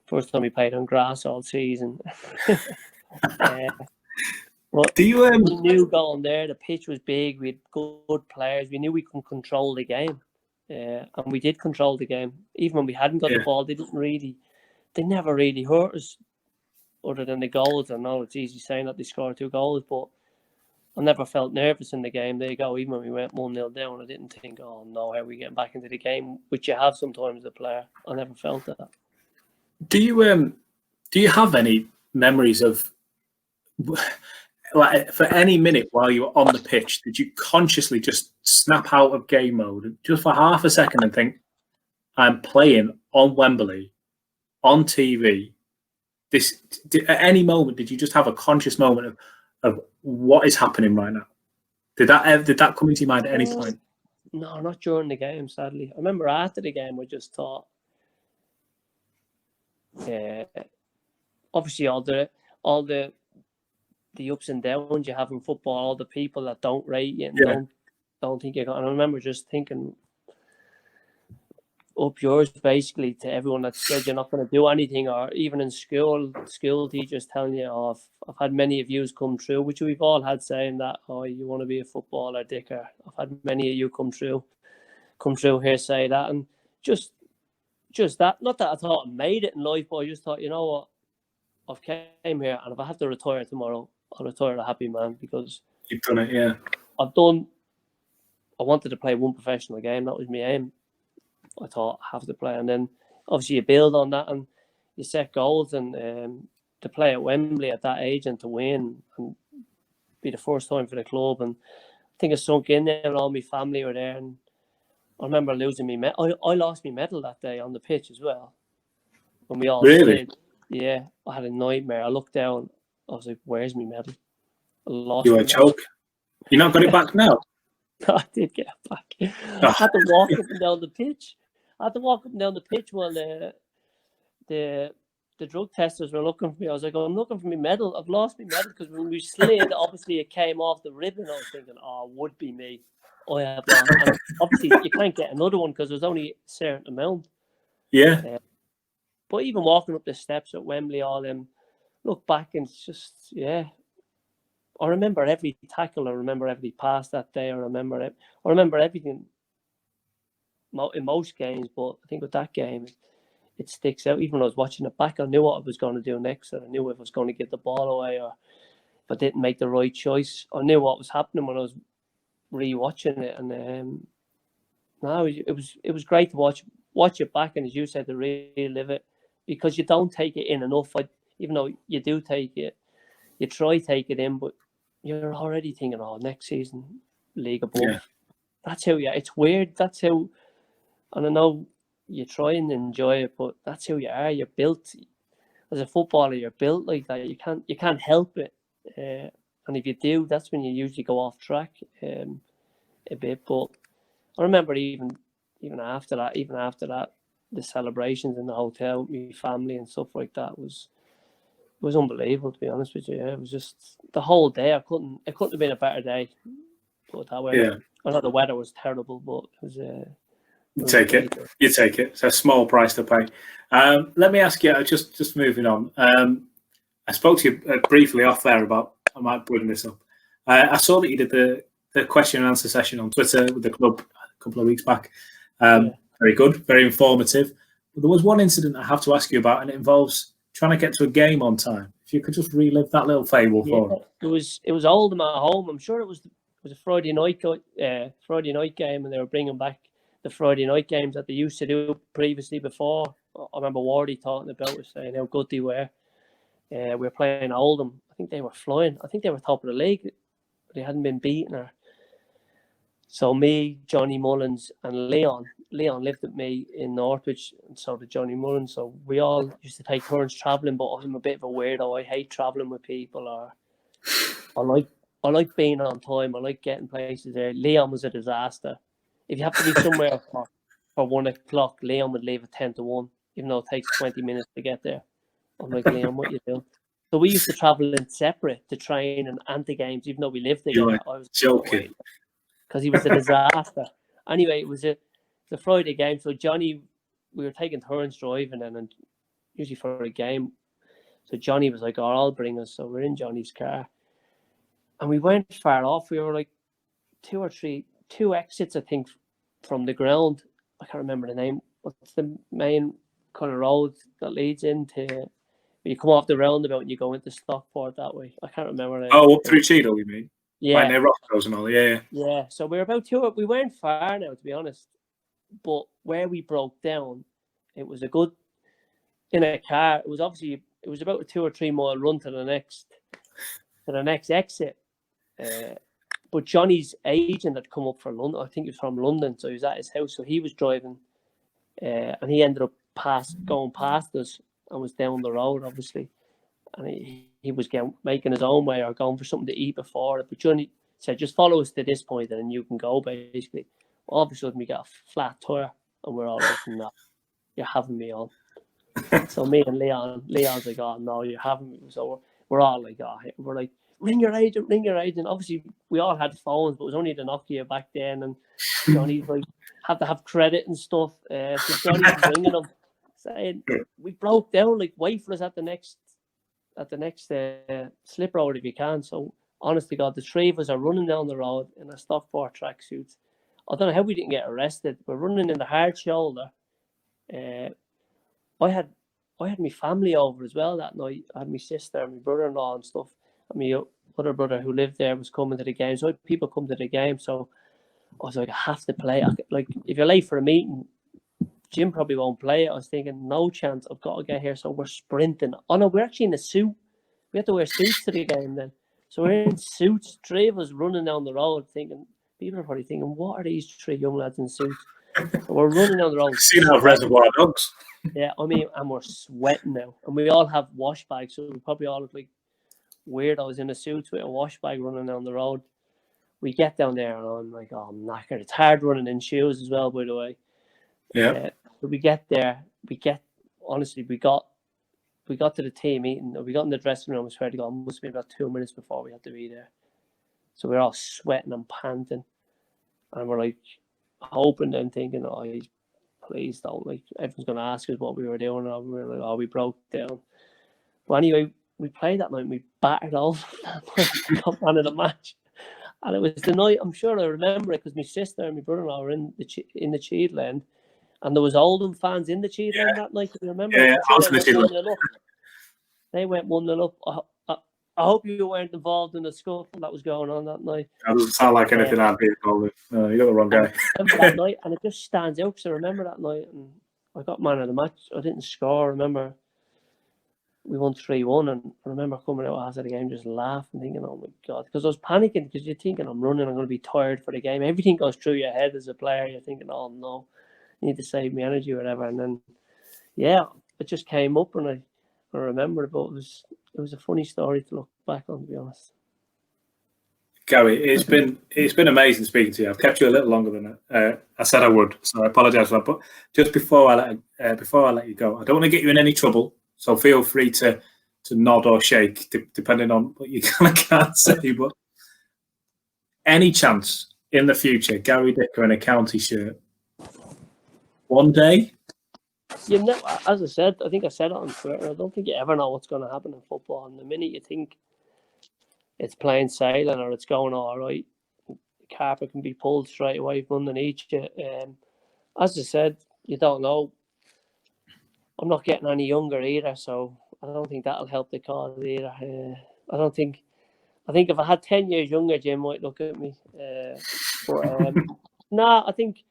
C: First time we played on grass all season. But we knew going there, the pitch was big, we had good players, we knew we could control the game. And we did control the game. Even when we hadn't got the ball, they never really hurt us other than the goals. I know it's easy saying that they scored 2 goals, but I never felt nervous in the game. There you go, even when we went 1-0 down, I didn't think, oh no, how are we getting back into the game, which you have sometimes as a player. I never felt that.
B: Do you have any memories of, like, for any minute while you were on the pitch, did you consciously just snap out of game mode just for half a second and think, I'm playing on Wembley, on TV? At any moment, did you just have a conscious moment of what is happening right now? Did that come into your mind at any point?
C: No, not during the game, sadly. I remember after the game, I just thought, obviously all the ups and downs you have in football, all the people that don't rate you and don't think you're going. And I remember just thinking up yours basically to everyone that said you're not going to do anything, or even in school teachers telling you, oh, I've had many of yous come through, which we've all had, saying that, oh, you want to be a footballer, dicker. I've had many of you come through here say that, and just that. Not that I thought I made it in life, but I just thought, you know what, I've came here, and if I have to retire tomorrow, I'll retire a happy man, because
B: you've done it. Yeah,
C: I wanted to play one professional game. That was my aim. I thought I have to play, and then obviously you build on that and you set goals, and to play at Wembley at that age and to win and be the first time for the club, and I think it sunk in there, and all my family were there, and I remember losing my medal. I lost my medal that day on the pitch as well. When we all slid. Yeah, I had a nightmare. I looked down, I was like, where's my medal? I lost
B: you were a choke. You not got it back now?
C: I did get it back. I had to walk up and down the pitch. While the drug testers were looking for me. I was like, I'm looking for my medal. I've lost my medal, because when we slid, obviously it came off the ribbon. I was thinking, oh, it would be me. I have lost. And obviously, you can't get another one because there's only a certain amount.
B: Yeah.
C: But even walking up the steps at Wembley, all them, look back and it's just, yeah. I remember every tackle. I remember every pass that day. I remember everything in most games, but I think with that game, it sticks out. Even when I was watching it back, I knew what I was going to do next, and I knew if I was going to give the ball away or if I didn't make the right choice. I knew what was happening when I was re-watching it, and no, it was great to watch it back, and as you said, to relive it, because you don't take it in enough. Even though you do take it, you try take it in, but you're already thinking, oh, next season, league above.
B: Yeah.
C: That's how it's weird. That's how, and I know you try and enjoy it, but that's who you are. You're built as a footballer. You're built like that. You can't help it. And if you do, that's when you usually go off track a bit. But I remember even after that, the celebrations in the hotel, my family and stuff like that was unbelievable, to be honest with you. Yeah, it was just the whole day. It couldn't have been a better day. Put it that way.
B: Yeah.
C: I know the weather was terrible, but it was.
B: You take it. You take it. It's a small price to pay. Let me ask you, just moving on. I spoke to you briefly off there about, I might bring this up. I saw that you did the question and answer session on Twitter with the club a couple of weeks back. Very good, very informative. But there was one incident I have to ask you about, and it involves trying to get to a game on time. If you could just relive that little fable for us.
C: It was Oldham at home. I'm sure it was a Friday night game, and they were bringing back the Friday night games that they used to do previously before. I remember Wardy talking about it, saying how good they were. We were playing Oldham. I think they were flying. I think they were top of the league. But they hadn't been beaten. So me, Johnny Mullins, and Leon lived with me in Northwich, and so did Johnny Mullins. So we all used to take turns travelling, but I'm a bit of a weirdo. I hate travelling with people. Or I like being on time. I like getting places there. Leon was a disaster. If you have to be somewhere for 1 o'clock, Leon would leave at 10 to 1, even though it takes 20 minutes to get there. I'm like, Leon, what you doing? So we used to travel in separate to train and anti-games, even though we lived together. I was
B: joking.
C: Because he was a disaster. Anyway, it was a Friday game. So Johnny, we were taking turns driving and usually for a game. So Johnny was like, oh, I'll bring us. So we're in Johnny's car. And we went far off. We were like two exits, I think, from the ground. I can't remember the name. What's the main kind of road that leads into... You come off the roundabout and you go into Stockport that way. I can't remember.
B: Oh, up through Cheadle, you mean?
C: Yeah.
B: Right near Roscoe's and all, yeah.
C: Yeah, so we were about we weren't far now, to be honest. But where we broke down, it was a good, in a car, it was about a 2 or 3 mile run to the next exit. But Johnny's agent had come up from London. I think he was from London, so he was at his house. So he was driving, and he ended up going past us and was down the road, obviously. And he was making his own way or going for something to eat before it. But Johnny said, just follow us to this point and then you can go, basically. Well, all of a sudden, we got a flat tire and we're all looking at, you're having me on. So me and Leon's like, oh, no, you're having me. So we're all like, oh, we're like, ring your agent. Obviously, we all had phones, but it was only the Nokia back then. And Johnny's like, had to have credit and stuff. So Johnny's ringing them, saying, we broke down, like, wait for us at the next slip road if you can. So honest to God, the 3 of us are running down the road in a Stockport tracksuits. I don't know how we didn't get arrested. We're running in the hard shoulder. I had my family over as well that night. I had my sister and my brother-in-law and stuff. And my other brother who lived there was coming to the game. So people come to the game. So I was like, I have to play. Like, if you're late for a meeting, Jim probably won't play it. I was thinking, no chance. I've got to get here. So we're sprinting. Oh, no, we're actually in a suit. We had to wear suits to the game then. So we're in suits. 3 of us running down the road thinking, people are probably thinking, what are these 3 young lads in suits? So we're running down the road.
B: Seen how Reservoir Dogs.
C: Yeah, I mean, and we're sweating now. And we all have wash bags. So we probably all look like weirdos in a suit with a wash bag running down the road. We get down there and I'm like, oh, I'm knackered. It's hard running in shoes as well, by the way.
B: Yeah.
C: So we get there. We got to the team meeting. We got in the dressing room. I swear to God, it must have been about 2 minutes before we had to be there. So we're all sweating and panting. And we're like hoping and thinking, oh, please don't. Like, everyone's going to ask us what we were doing. And we were like, oh, we broke down. But anyway, we played that night and we battered all we got man of the match. And it was the night, I'm sure I remember it because my sister and my brother-in-law were in the Cheadle end. And there was Oldham fans in the Cheadle end that night. Do you remember?
B: Yeah, I was in the Cheadle.
C: They went 1-0 up. I hope you weren't involved in the scuffle that was going on that night.
B: That doesn't sound like anything I'd be involved with. No, you got the wrong guy.
C: I remember that night, and it just stands out because I remember that night, and I got man of the match. I didn't score. I remember we won 3-1, and I remember coming out after the game just laughing, thinking, oh my God, because I was panicking, because you're thinking, I'm running, I'm going to be tired for the game. Everything goes through your head as a player. You're thinking, oh no, I need to save my energy or whatever. And then, yeah, it just came up, and I remember it, but it was a funny story to look back on, to be honest.
B: Gary, it's been amazing speaking to you. I've kept you a little longer than I said I would, so I apologise for that. But just before I let you go, I don't want to get you in any trouble, so feel free to nod or shake, depending on what you kind of can't say. But any chance in the future, Gary Dicker in a county shirt, one day?
C: You know, as I said, I think I said it on Twitter, I don't think you ever know what's going to happen in football. And the minute you think it's plain sailing or it's going all right, the carpet can be pulled straight away from underneath you. As I said, you don't know. I'm not getting any younger either, so I don't think that'll help the cause either. I think if I had 10 years younger, Jim might look at me. I think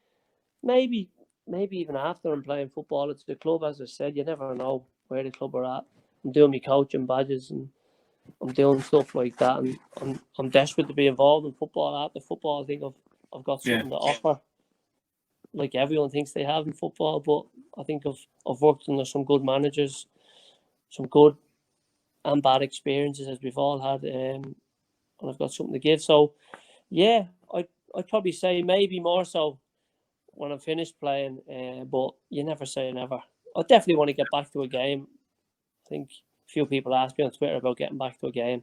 C: maybe even after I'm playing football at the club, as I said, you never know where the club are at. I'm doing my coaching badges and I'm doing stuff like that, and I'm desperate to be involved in football. After football, I think I've got something to offer, like everyone thinks they have in football. But I think I've worked under some good managers, some good and bad experiences, as we've all had, and I've got something to give. So, yeah, I'd probably say maybe more so when I'm finished playing, but you never say never. I definitely want to get back to a game. I think a few people asked me on Twitter about getting back to a game.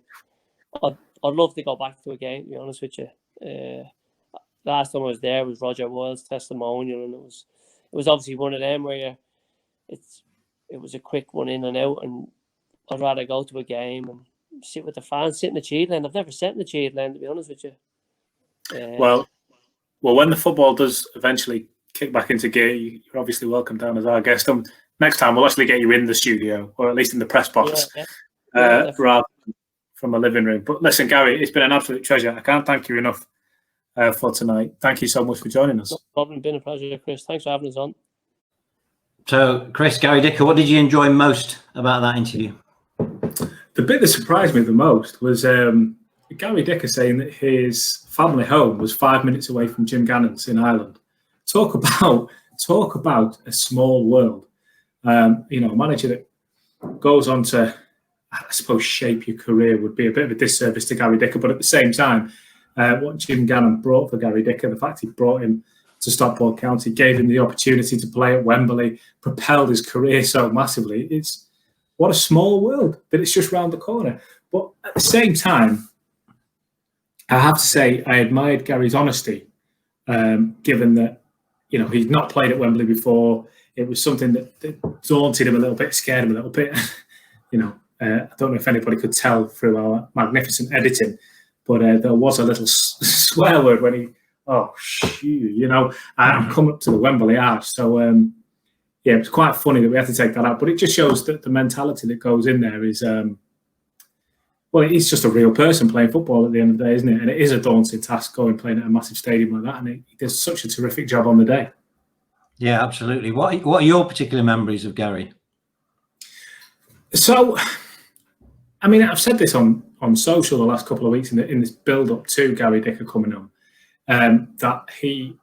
C: I'd love to go back to a game, to be honest with you. Last time I was there was Roger Wild's testimonial, and it was obviously one of them where it was a quick one in and out, and I'd rather go to a game and sit with the fans, sit in the cheat lane. I've never sat in the cheat lane, to be honest with you.
B: Well, when the football does eventually kick back into gear, you're obviously welcome down as our guest. Next time we'll actually get you in the studio, or at least in the press box, rather than from a living room. But listen, Gary, it's been an absolute treasure. I can't thank you enough for tonight. Thank you so much for joining us.
C: No problem. Been a pleasure, Chris. Thanks for having us on.
A: So, Chris, Gary Dicker, what did you enjoy most about that interview?
B: The bit that surprised me the most was Gary Dicker saying that his family home was 5 minutes away from Jim Gannon's in Ireland. Talk about a small world. A manager that goes on to, I suppose, shape your career would be a bit of a disservice to Gary Dicker, but at the same time, what Jim Gannon brought for Gary Dicker, the fact he brought him to Stockport County, gave him the opportunity to play at Wembley, propelled his career so massively. It's what a small world, that it's just round the corner. But at the same time, I have to say I admired Gary's honesty, given that he'd not played at Wembley before. It was something that daunted him a little bit, scared him a little bit. I don't know if anybody could tell through our magnificent editing, but there was a little swear word when he, I'm coming up to the Wembley Arch. So, it was quite funny that we had to take that out. But it just shows that the mentality that goes in there is, he's just a real person playing football at the end of the day, isn't it? And it is a daunting task playing at a massive stadium like that. And he does such a terrific job on the day. Yeah,
A: absolutely. What are your particular memories of Gary?
B: So, I mean, I've said this on social the last couple of weeks in this build-up to Gary Dicker coming on, that he's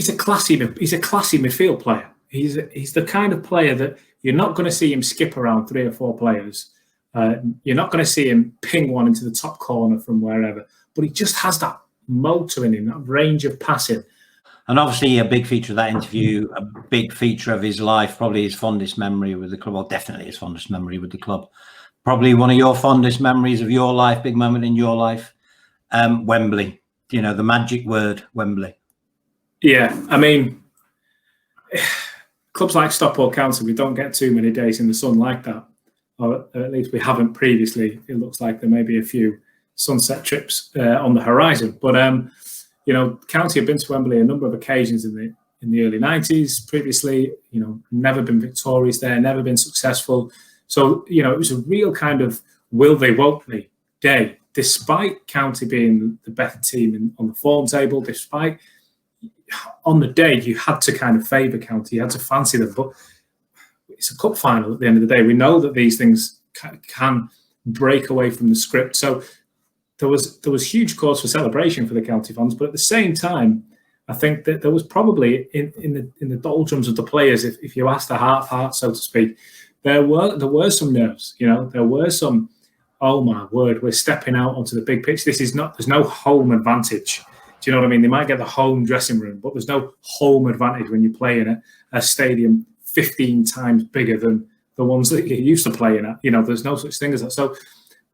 B: a classy midfield player. He's the kind of player that you're not going to see him skip around 3 or 4 players. You're not going to see him ping one into the top corner from wherever. But he just has that motor in him, that range of passing.
A: And obviously a big feature of that interview, a big feature of his life, probably his fondest memory with the club. Well, definitely his fondest memory with the club. Probably one of your fondest memories of your life, big moment in your life, Wembley. The magic word, Wembley.
B: Yeah, I mean, clubs like Stockport County, we don't get too many days in the sun like that. Or at least we haven't previously. It looks like there may be a few sunset trips on the horizon. But County have been to Wembley a number of occasions in the early 90s. Previously, never been victorious there, never been successful. So, it was a real kind of will they, won't they day, despite County being the better team on the form table, despite on the day you had to kind of favour County, you had to fancy them. But it's a cup final at the end of the day. We know that these things can break away from the script. So there was huge cause for celebration for the county fans, but at the same time, I think that there was probably in the doldrums of the players, if you asked the heart, so to speak, there were some nerves. You know, there were some. Oh my word, we're stepping out onto the big pitch. There's no home advantage. Do you know what I mean? They might get the home dressing room, but there's no home advantage when you play in a stadium 15 times bigger than the ones that you're used to playing at. You know, there's no such thing as that. So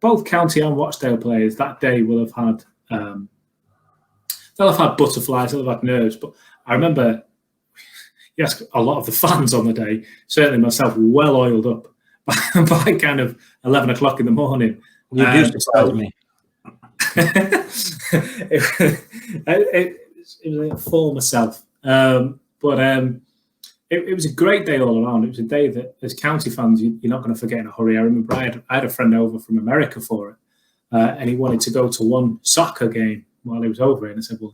B: both County and Rochdale players that day will have had they'll have had butterflies, they'll have had nerves. But I remember, yes, a lot of the fans on the day, certainly myself, well oiled up by kind of 11 o'clock in the morning.
A: You do surprise me.
B: It was a former self. But it was a great day all around. It was a day that, as county fans, you're not going to forget in a hurry. I remember I had a friend over from America for it, and he wanted to go to one soccer game while he was over here. And I said, well,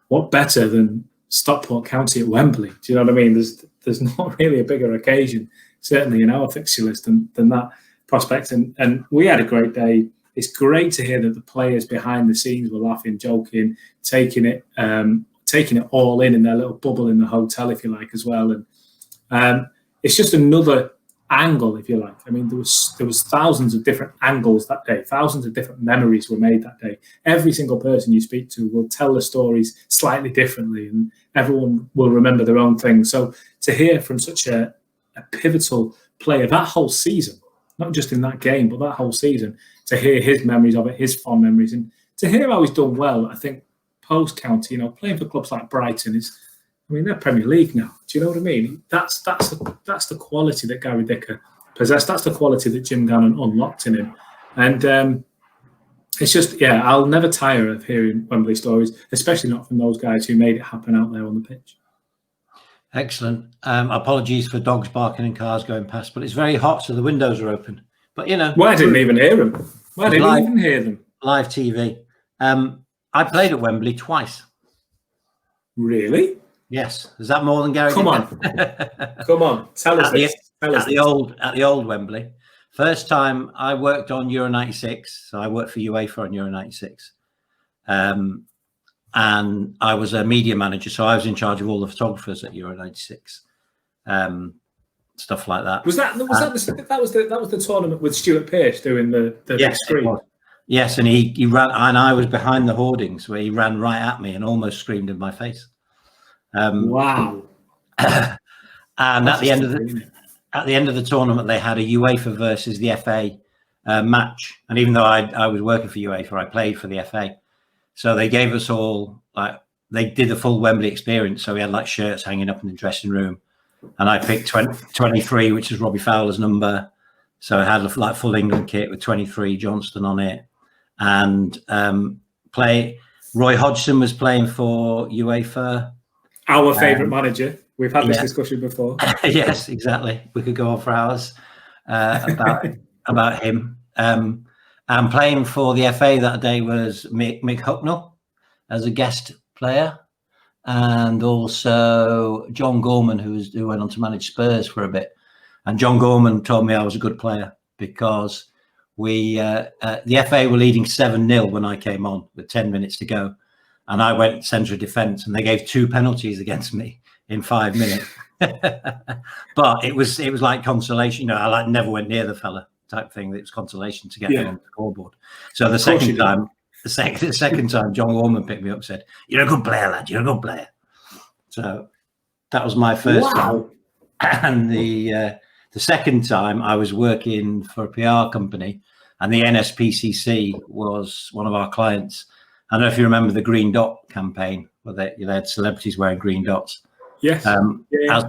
B: what better than Stockport County at Wembley? Do you know what I mean? There's not really a bigger occasion, certainly in our fixture list, than that prospect. And we had a great day. It's great to hear that the players behind the scenes were laughing, joking, taking it all in their little bubble in the hotel, if you like, as well. And it's just another angle, if you like. I mean, there was thousands of different angles that day. Thousands of different memories were made that day. Every single person you speak to will tell the stories slightly differently, and everyone will remember their own thing. So to hear from such a pivotal player that whole season, not just in that game, but that whole season, to hear his memories of it, his fond memories, and to hear how he's done well, I think post-county, playing for clubs like Brighton is, they're Premier League now. Do you know what I mean? That's the quality that Gary Dicker possessed. That's the quality that Jim Gannon unlocked in him. And it's just, I'll never tire of hearing Wembley stories, especially not from those guys who made it happen out there on the pitch.
A: Excellent. Apologies for dogs barking and cars going past, but it's very hot, so the windows are open. But
B: well, I didn't even hear them. I didn't even hear them.
A: Live TV. I played at Wembley twice.
B: Really?
A: Yes. Is that more than Gary?
B: Come on. Tell us this.
A: At the old Wembley. First time I worked on Euro 96. So I worked for UEFA on Euro 96. And I was a media manager, so I was in charge of all the photographers at Euro 96. Stuff like that.
B: Was that the tournament with Stuart Pearce doing the big screen?
A: Yes, and he ran, and I was behind the hoardings where he ran right at me and almost screamed in my face.
B: Wow!
A: And at the end of the tournament, they had a UEFA versus the FA match. And even though I was working for UEFA, I played for the FA. So they gave us all they did the full Wembley experience. So we had shirts hanging up in the dressing room, and I picked 23, which is Robbie Fowler's number. So I had a full England kit with 23 Johnston on it. And Roy Hodgson was playing for UEFA.
B: Our favourite manager. We've had this discussion before.
A: Yes, exactly. We could go on for hours about him. And playing for the FA that day was Mick Hucknall as a guest player, and also John Gorman, who went on to manage Spurs for a bit. And John Gorman told me I was a good player because the FA were leading 7-0 when I came on with 10 minutes to go, and I went centre of defence, and they gave 2 penalties against me in 5 minutes. But it was like consolation. I never went near the fella type thing. It was consolation to get me on the scoreboard. So the second time, John Warman picked me up and said, "You're a good player, lad. You're a good player." So that was my first time. And the second time, I was working for a PR company, and the NSPCC was one of our clients. I don't know if you remember the Green Dot campaign, where they had celebrities wearing green dots.
B: Yes.
A: As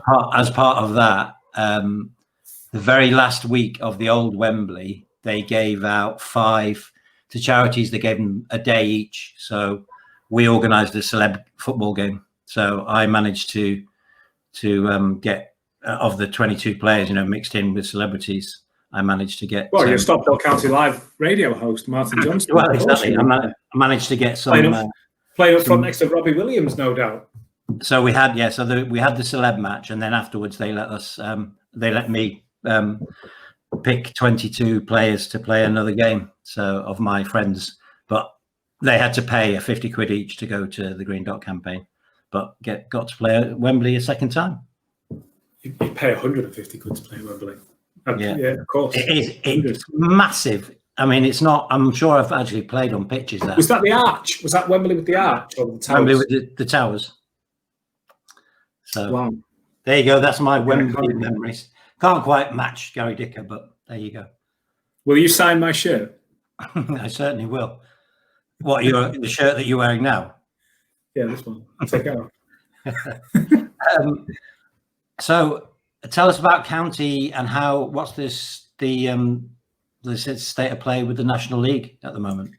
A: part of that, the very last week of the old Wembley, they gave out 5 to charities. They gave them a day each. So we organised a celeb football game. So I managed to get of the 22 players, mixed in with celebrities. I managed to get.
B: Well, you're Stockport County Live radio host, Martin Johnston.
A: Well, exactly. I managed to get some.
B: Playing up front next to Robbie Williams, no doubt.
A: So we had we had the celeb match, and then afterwards they let us they let me pick 22 players to play another game, so of my friends, but they had to pay a 50 quid each to go to the Green Dot campaign, but got to play at Wembley a second time.
B: You pay 150 quid to play at Wembley.
A: Yeah,
B: of course.
A: It's massive. I mean, it's not. I'm sure I've actually played on pitches there.
B: Was that the Arch? Was that Wembley with the Arch or the Towers?
A: Wembley with the Towers. So
B: wow,
A: there you go. That's my Wembley memories. Can't quite match Gary Dicker, but there you go.
B: Will you sign my shirt?
A: I certainly will. What, the shirt that you're wearing now?
B: Yeah, this one. I'll take it off.
A: So tell us about County and what's the state of play with the National League at the moment?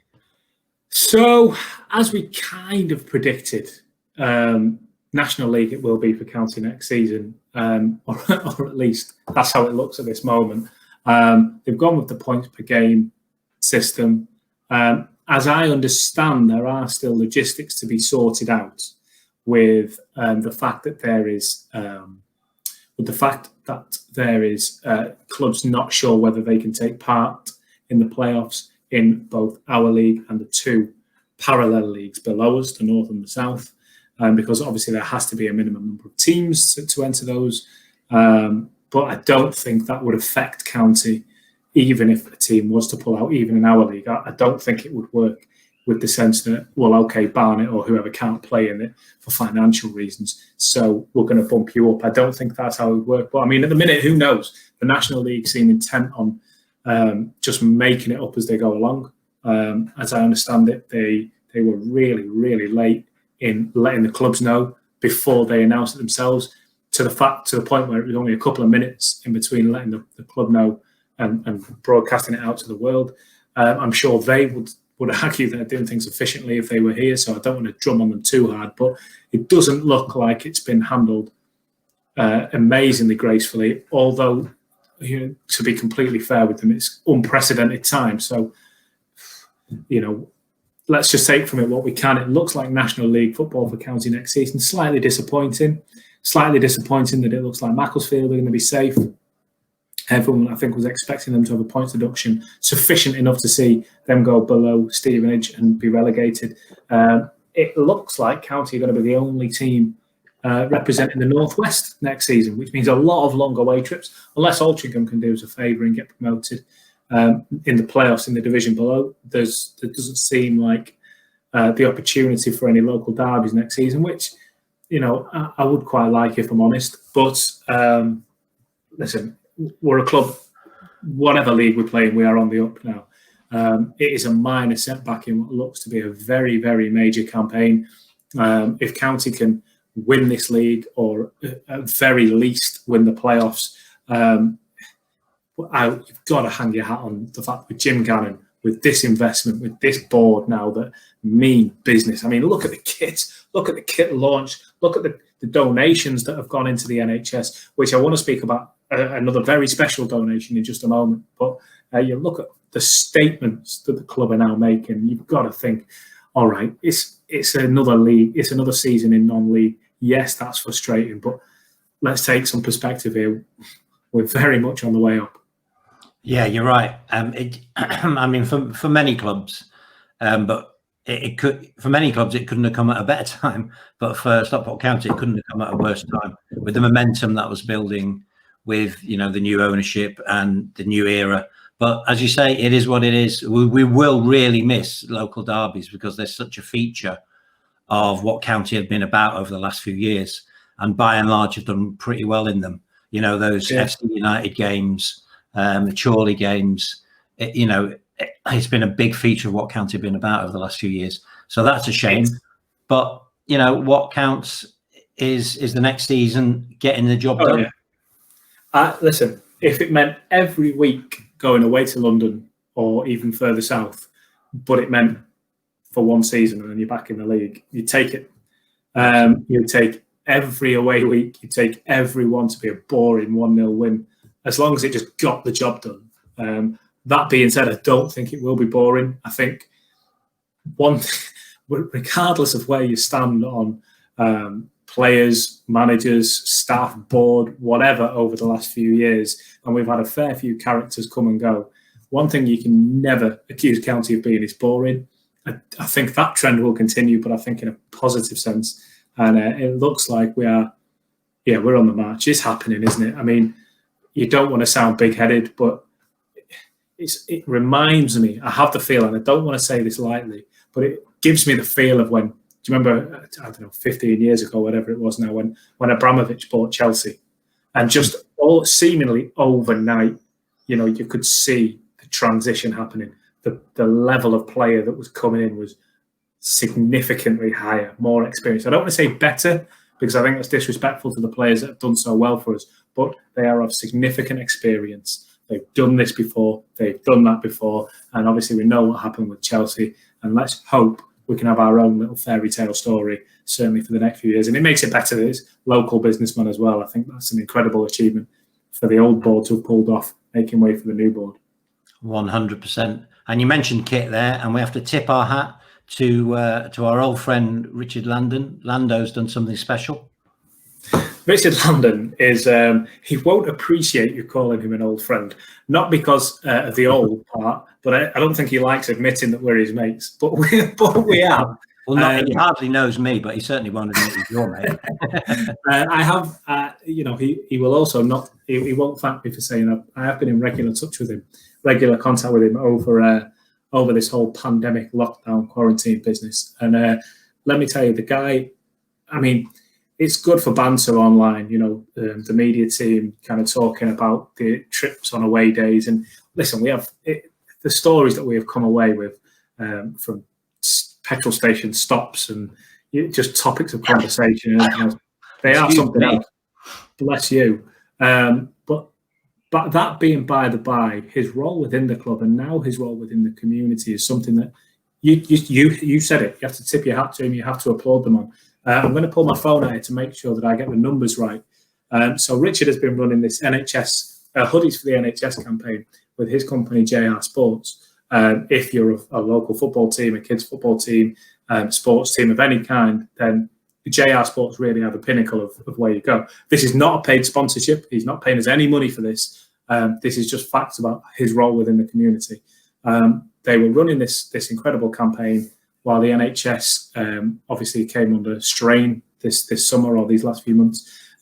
B: So, as we kind of predicted, National League it will be for County next season, or at least that's how it looks at this moment. They've gone with the points per game system. As I understand, there are still logistics to be sorted out with the fact that there is clubs not sure whether they can take part in the playoffs in both our league and the two parallel leagues below us, the North and the South, because obviously there has to be a minimum number of teams to enter those. But I don't think that would affect County, even if a team was to pull out, even in our league. I don't think it would work with the sense that, well, okay, Barnet or whoever can't play in it for financial reasons, so we're going to bump you up. I don't think that's how it would work. But I mean, at the minute, who knows? The National League seem intent on just making it up as they go along. As I understand it, they were really, really late in letting the clubs know before they announced it themselves, to the point where it was only a couple of minutes in between letting the club know and broadcasting it out to the world. I'm sure they would argue that they're doing things efficiently if they were here, so I don't want to drum on them too hard, but it doesn't look like it's been handled amazingly gracefully, although, to be completely fair with them, it's unprecedented time. So, let's just take from it what we can. It looks like National League football for County next season. Slightly disappointing that it looks like Macclesfield are going to be safe. Everyone, I think, was expecting them to have a points deduction sufficient enough to see them go below Stevenage and be relegated. It looks like County are going to be the only team representing the Northwest next season, which means a lot of long away trips, unless Altrincham can do us a favour and get promoted in the playoffs in the division below. There doesn't seem like the opportunity for any local derbies next season, which, I would quite like, if I'm honest. But listen, we're a club, whatever league we play in, we are on the up now. It is a minor setback in what looks to be a very, very major campaign. If County can win this league, or at very least win the playoffs, you've got to hang your hat on the fact with Jim Gannon, with this investment, with this board now that mean business. I mean, look at the kits, look at the kit launch, look at the donations that have gone into the NHS, which I want to speak about another very special donation in just a moment. But you look at the statements that the club are now making, you've got to think, all right, it's another league, it's another season in non-league. Yes, that's frustrating, but let's take some perspective here. We're very much on the way up.
A: Yeah, you're right. I mean, for many clubs, but it couldn't have come at a better time. But for Stockport County, it couldn't have come at a worse time, with the momentum that was building, with the new ownership and the new era. But as you say, it is what it is. We will really miss local derbies because they're such a feature of what County have been about over the last few years, and by and large have done pretty well in them. Those FC United games, the Chorley games. It's been a big feature of what County have been about over the last few years. So that's a shame. But what counts is the next season getting the job done.
B: Yeah. Listen, if it meant every week going away to London or even further south, but it meant for one season and then you're back in the league, you take it. You take every away week, you take everyone to be a boring 1-0 win, as long as it just got the job done. That being said, I don't think it will be boring. I think regardless of where you stand on players, managers, staff, board, whatever, over the last few years, and we've had a fair few characters come and go. One thing you can never accuse County of being is boring. I think that trend will continue, but I think in a positive sense. And it looks like we're on the march. It's happening, isn't it? I mean, you don't want to sound big-headed, but it reminds me, I have the feeling, I don't want to say this lightly, but it gives me the feel of when, do you remember, I don't know, 15 years ago, whatever it was now, when Abramovich bought Chelsea, and just all seemingly overnight, you could see the transition happening. The level of player that was coming in was significantly higher, more experienced. I don't want to say better, because I think that's disrespectful to the players that have done so well for us, but they are of significant experience. They've done this before, they've done that before, and obviously we know what happened with Chelsea, and let's hope we can have our own little fairy tale story, certainly for the next few years. And it makes it better that it's local businessmen as well. I think that's an incredible achievement for the old board to have pulled off, making way for the new board.
A: 100%. And you mentioned kit there, and we have to tip our hat to our old friend Richard Landon. Lando's done something special.
B: Richard Landon is, he won't appreciate you calling him an old friend, not because of the old part, but I don't think he likes admitting that we're his mates, but we are.
A: Well, he hardly knows me, but he certainly won't admit he's your mate.
B: I have, he will also not, he won't thank me for saying that. I have been in regular touch with him, regular contact with him over this whole pandemic, lockdown, quarantine business. And let me tell you, the guy, I mean, it's good for banter online, the media team kind of talking about the trips on away days. And listen, we have the stories that we have come away with from petrol station stops and just topics of conversation. They are something else. Bless you. But that being by the by, his role within the club and now his role within the community is something that you said it. You have to tip your hat to him. You have to applaud them on. I'm going to pull my phone out here to make sure that I get the numbers right. So Richard has been running this NHS hoodies for the NHS campaign with his company JR Sports. If you're a local football team, a kids football team, sports team of any kind, then JR Sports really are the pinnacle of where you go. This is not a paid sponsorship. He's not paying us any money for this. This is just facts about his role within the community. They were running this incredible campaign while the NHS obviously came under strain this summer or these last few months.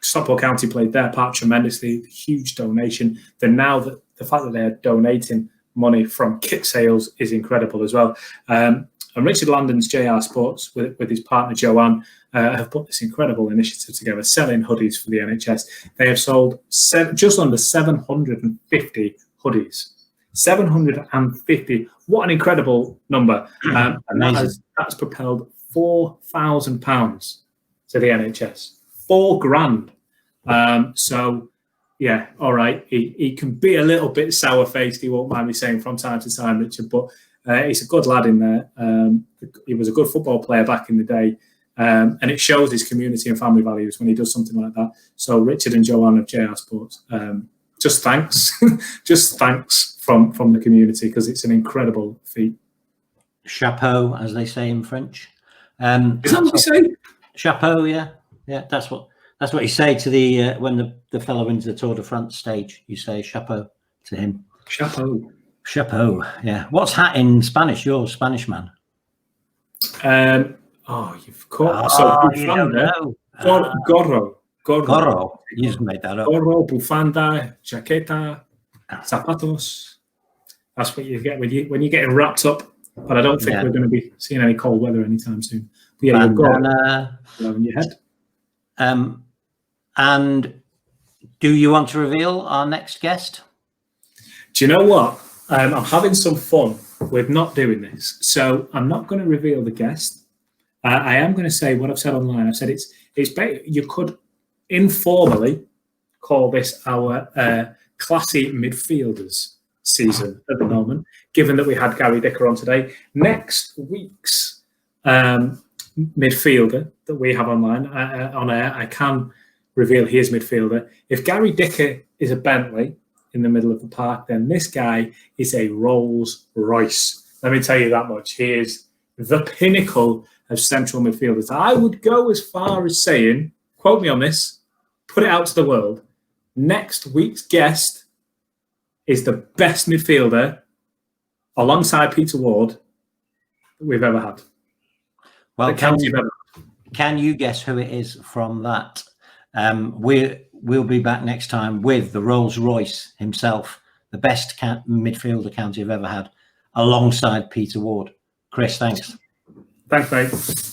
B: Stockport County played their part tremendously, huge donation. Then now the fact that they're donating money from kit sales is incredible as well. And Richard Landon's JR Sports with his partner Joanne have put this incredible initiative together, selling hoodies for the NHS. They have sold just under 750 hoodies. 750. What an incredible number. And that's propelled £4,000 to the NHS. £4,000. So, yeah, all right. He can be a little bit sour-faced, he won't mind me saying from time to time, Richard, but he's a good lad in there. He was a good football player back in the day. And it shows his community and family values when he does something like that. So Richard and Joanne of JR Sports, just thanks. Just thanks from the community, because it's an incredible feat.
A: Chapeau, as they say in French.
B: Is that what you say?
A: Chapeau, yeah. That's what you say to the when the fellow wins the Tour de France stage. You say chapeau to him. Chapeau. Yeah. What's hat in Spanish? You're a Spanish man.
B: You've caught. So
A: you don't know.
B: Gorro.
A: You just made that up.
B: Gorro, bufanda, chaqueta, zapatos. That's what you get when you're getting wrapped up. But I don't think we're going to be seeing any cold weather anytime soon. But yeah, you've got it in your head.
A: And do you want to reveal our next guest?
B: Do you know what? I'm having some fun with not doing this. So I'm not going to reveal the guest. I am going to say what I've said online. I've said it's you could informally call this our classy midfielders season at the moment, given that we had Gary Dicker on today. Next week's midfielder that we have online on air, I can reveal he is midfielder. If Gary Dicker is a Bentley in the middle of the park, then this guy is a Rolls Royce. Let me tell you that much. He is the pinnacle of central midfielders. I would go as far as saying, quote me on this, put it out to the world, next week's guest is the best midfielder alongside Peter Ward that we've ever had.
A: Well, can you guess who it is from that? We'll be back next time with the Rolls Royce himself, the best midfielder County have ever had, alongside Peter Ward. Chris, thanks.
B: Thanks, mate.